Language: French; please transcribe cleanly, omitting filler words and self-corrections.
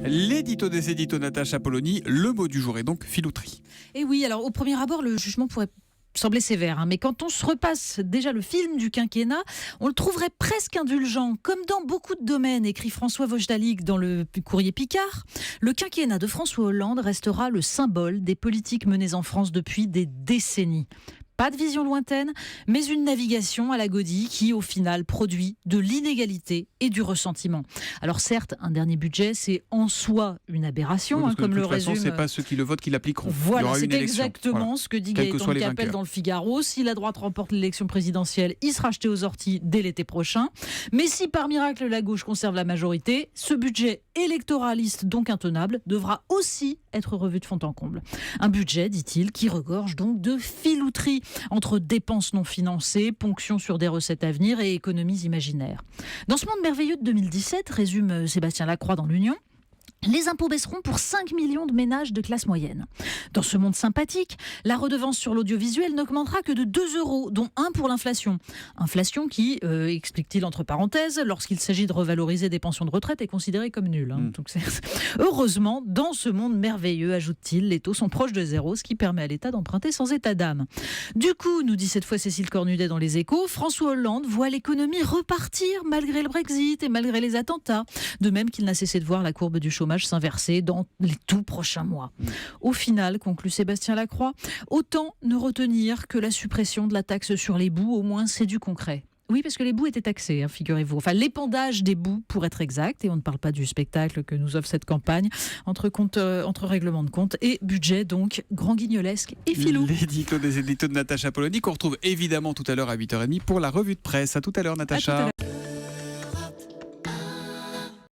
L'édito des éditos Natacha Polony, le mot du jour est donc filouterie. Et oui, alors au premier abord, le jugement pourrait sembler sévère, mais quand on se repasse déjà le film du quinquennat, on le trouverait presque indulgent. Comme dans beaucoup de domaines, écrit François Vojdalik dans le Courrier Picard, le quinquennat de François Hollande restera le symbole des politiques menées en France depuis des décennies. Pas de vision lointaine, mais une navigation à la godille qui, au final, produit de l'inégalité et du ressentiment. Alors certes, un dernier budget, c'est en soi une aberration, Oui, comme le résume... De toute façon, c'est pas ceux qui le votent qui l'appliqueront. Voilà, c'est exactement ce que dit Gaëtan Capel dans le Figaro. Si la droite remporte l'élection présidentielle, il sera jeté aux orties dès l'été prochain. Mais si par miracle la gauche conserve la majorité, ce budget électoraliste donc intenable devra aussi être revu de fond en comble. Un budget, dit-il, qui regorge donc de filouterie entre dépenses non financées, ponctions sur des recettes à venir et économies imaginaires. Dans ce monde merveilleux de 2017, résume Sébastien Lacroix dans l'Union, les impôts baisseront pour 5 millions de ménages de classe moyenne. Dans ce monde sympathique, la redevance sur l'audiovisuel n'augmentera que de 2 €, dont 1 pour l'inflation. Inflation qui, explique-t-il entre parenthèses, lorsqu'il s'agit de revaloriser des pensions de retraite, est considérée comme nulle. Donc heureusement, dans ce monde merveilleux, ajoute-t-il, les taux sont proches de zéro, ce qui permet à l'État d'emprunter sans état d'âme. Du coup, nous dit cette fois Cécile Cornudet dans Les Échos, François Hollande voit l'économie repartir malgré le Brexit et malgré les attentats. De même qu'il n'a cessé de voir la courbe du chômage s'inverser dans les tout prochains mois. Au final, conclut Sébastien Lacroix, autant ne retenir que la suppression de la taxe sur les boues, au moins c'est du concret. Oui, parce que les boues étaient taxées, figurez-vous. Enfin, l'épandage des boues, pour être exact, et on ne parle pas du spectacle que nous offre cette campagne, entre règlement de compte et budget, donc grand guignolesque et filou. L'édito des éditos de Natacha Polony, qu'on retrouve évidemment tout à l'heure à 8h30 pour la revue de presse. À tout à l'heure, Natacha.